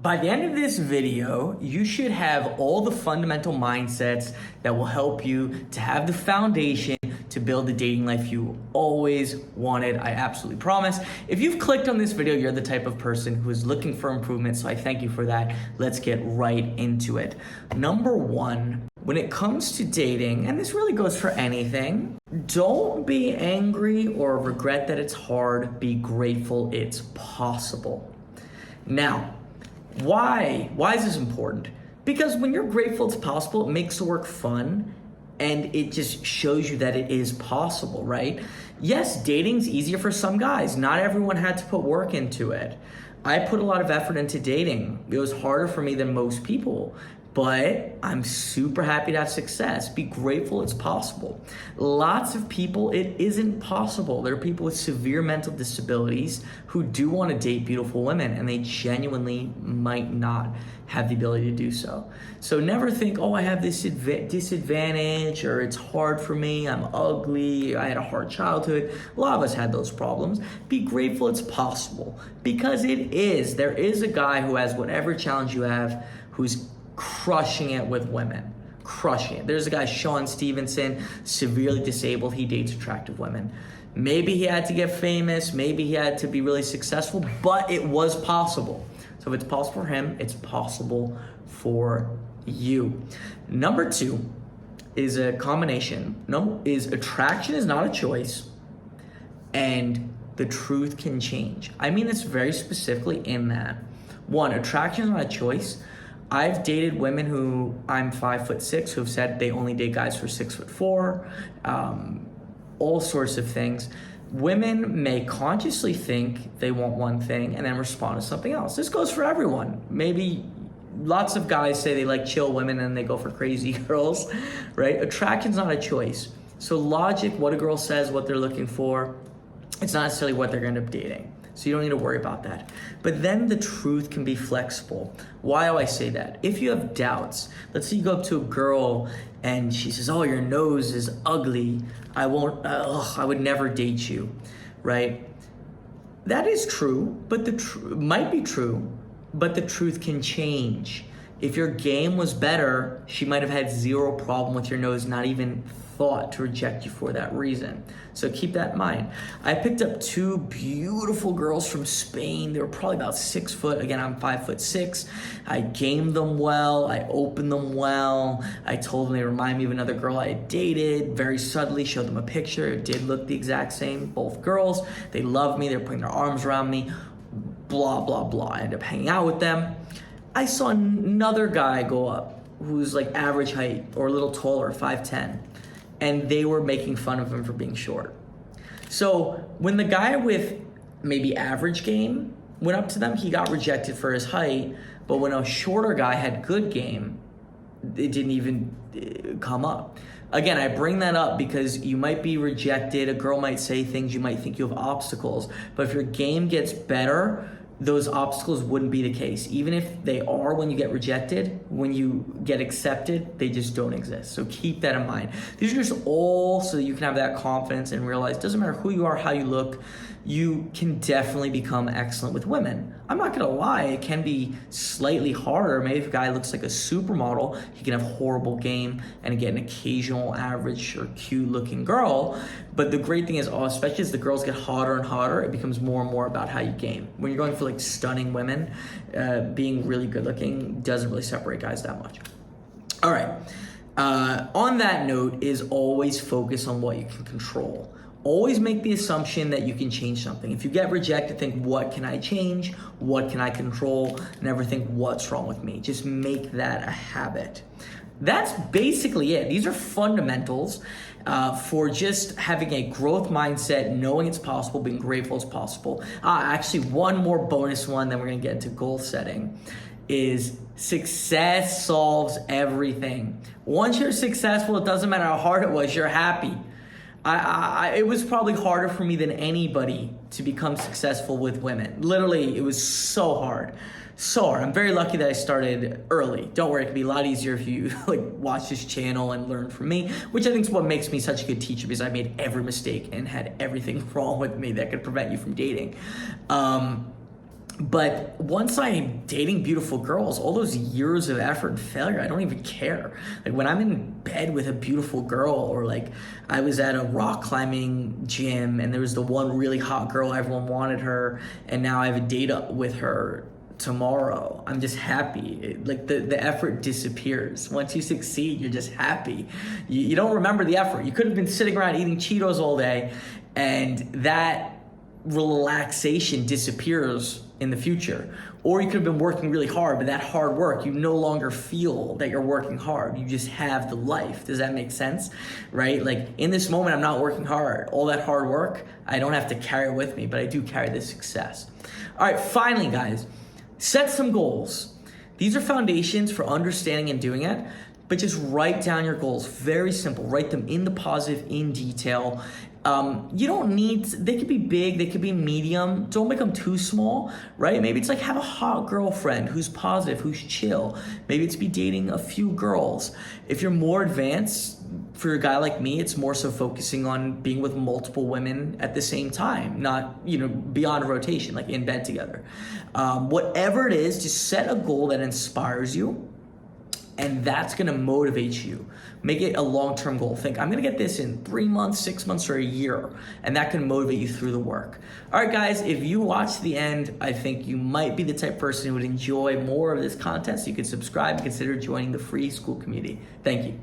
By the end of this video, you should have all the fundamental mindsets that will help you to have the foundation to build the dating life you always wanted. I absolutely promise. If you've clicked on this video, you're the type of person who is looking for improvement, so I thank you for that. Let's get right into it. Number one, when it comes to dating, and this really goes for anything, don't be angry or regret that it's hard. Be grateful it's possible. Now, why is this important? Because when you're grateful it's possible, it makes the work fun and it just shows you that it is possible, right? Yes, dating's easier for some guys. Not everyone had to put work into it. I put a lot of effort into dating. It was harder for me than most people, but I'm super happy to have success. Be grateful it's possible. Lots of people, it isn't possible. There are people with severe mental disabilities who do want to date beautiful women, and they genuinely might not have the ability to do so. So never think, oh, I have this disadvantage, or it's hard for me, I'm ugly, I had a hard childhood. A lot of us had those problems. Be grateful it's possible, because it is. There is a guy who has whatever challenge you have, who's crushing it with women, crushing it. There's a guy, Sean Stevenson, severely disabled. He dates attractive women. Maybe he had to get famous, maybe he had to be really successful, but it was possible. So if it's possible for him, it's possible for you. Number two is a combination. Attraction is not a choice, and the truth can change. I mean this very specifically in that. One, attraction is not a choice. I've dated women who I'm 5'6", who have said they only date guys for 6'4", all sorts of things. Women may consciously think they want one thing and then respond to something else. This goes for everyone. Maybe lots of guys say they like chill women and they go for crazy girls, right? Attraction's not a choice. So logic, what a girl says, what they're looking for, it's not necessarily what they're gonna end up dating. So you don't need to worry about that. But then the truth can be flexible. Why do I say that? If you have doubts, let's say you go up to a girl and she says, oh, your nose is ugly. I would never date you, right? That is true, but might be true, but the truth can change. If your game was better, she might have had zero problem with your nose, not even thought to reject you for that reason. So keep that in mind. I picked up two beautiful girls from Spain. They were probably about 6 foot. Again, I'm 5'6". I gamed them well. I opened them well. I told them they remind me of another girl I had dated. Very subtly showed them a picture. It did look the exact same. Both girls. They loved me. They were putting their arms around me. Blah, blah, blah. I ended up hanging out with them. I saw another guy go up who's like average height or a little taller, 5'10". And they were making fun of him for being short. So when the guy with maybe average game went up to them, he got rejected for his height. But when a shorter guy had good game, it didn't even come up. Again, I bring that up because you might be rejected. A girl might say things. You might think you have obstacles. But if your game gets better, those obstacles wouldn't be the case. Even if they are when you get rejected, when you get accepted, they just don't exist. So keep that in mind. These are just all so that you can have that confidence and realize it doesn't matter who you are, how you look, you can definitely become excellent with women. I'm not gonna lie, it can be slightly harder. Maybe if a guy looks like a supermodel, he can have horrible game and get an occasional average or cute looking girl. But the great thing is, especially as the girls get hotter and hotter, it becomes more and more about how you game. When you're going for like stunning women, being really good looking doesn't really separate guys that much. All right, on that note is always focus on what you can control. Always make the assumption that you can change something. If you get rejected, think, what can I change? What can I control? Never think, what's wrong with me? Just make that a habit. That's basically it. These are fundamentals for just having a growth mindset, knowing it's possible, being grateful it's possible. Actually, one more bonus one, then we're gonna get into goal setting, is success solves everything. Once you're successful, it doesn't matter how hard it was, you're happy. It was probably harder for me than anybody to become successful with women. Literally, it was so hard. So hard. I'm very lucky that I started early. Don't worry, it can be a lot easier if you watch this channel and learn from me, which I think is what makes me such a good teacher, because I made every mistake and had everything wrong with me that could prevent you from dating. But once I'm dating beautiful girls, all those years of effort and failure, I don't even care. Like when I'm in bed with a beautiful girl, or like I was at a rock climbing gym and there was the one really hot girl, everyone wanted her, and now I have a date with her tomorrow, I'm just happy. Like the effort disappears. Once you succeed, you're just happy. You don't remember the effort. You could have been sitting around eating Cheetos all day, and that relaxation disappears in the future. Or you could have been working really hard, but that hard work, you no longer feel that you're working hard. You just have the life. Does that make sense? Right? Like in this moment, I'm not working hard. All that hard work, I don't have to carry it with me, but I do carry the success. All right, finally, guys, set some goals. These are foundations for understanding and doing it, but just write down your goals. Very simple. Write them in the positive, in detail. You don't need, they could be big, they could be medium. Don't make them too small, right? Maybe it's like have a hot girlfriend who's positive, who's chill. Maybe it's be dating a few girls. If you're more advanced, for a guy like me, it's more so focusing on being with multiple women at the same time, not, beyond a rotation, like in bed together. Whatever it is, just set a goal that inspires you, and that's gonna motivate you. Make it a long-term goal. Think, I'm gonna get this in 3 months, 6 months, or a year, and that can motivate you through the work. All right, guys, if you watch to the end, I think you might be the type of person who would enjoy more of this content, so you could subscribe and consider joining the free school community. Thank you.